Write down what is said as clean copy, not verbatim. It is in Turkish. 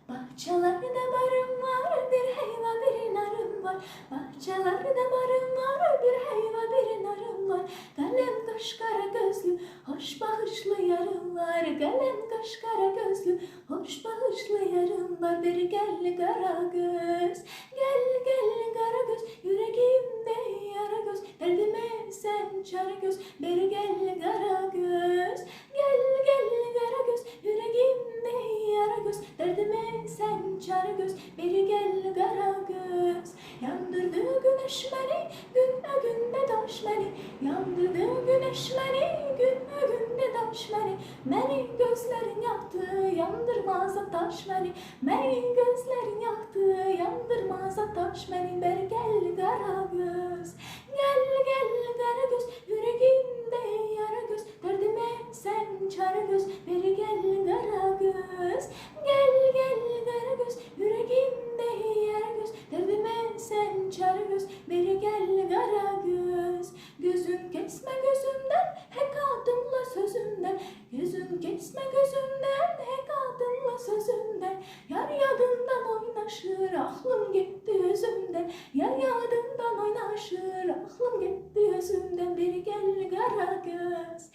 Bahçelerde barım var, bir heyva bir narım var. Bahçelerde barım var, bir heyva bir narım var. Kalem kaş kara gözlü, hoş bakışlı yarım var. Kalem kaş kara gözlü, hoş bakışlı yarım var. Bir gel kara göz, gel gel kara göz, yüreğimde yara göz. Derdime sen çare göz, bir gel kara göz, gel gel kara göz, yüreğimde yara göz. Derdime sen çare göz, beri gel kara göz. Yandırdı güneş beni, günde günde taş beni. Yandırdı güneş beni, günde günde taş beni. Beni gözlerin yaktı, yandırmaz taş beni. Beni gözlerin yaktı, yandırmaz taş beni. Beri gel kara göz, gel gel kara göz, yüreğimde yara göz. Derdime sen çare göz, beri gel kara göz. Gel gel kara göz, yüreğimde yara göz. Derdime sen çare göz, beri gel kara göz. Gözün kesme gözümden, hek adımla sözümden. Gözün kesme gözümden, hek adımla sözümden. Yar yadından oynaşır, aklım gitti özümden. Yar yadından oynaşır, aklım gitti özümden. Beri gel kara göz.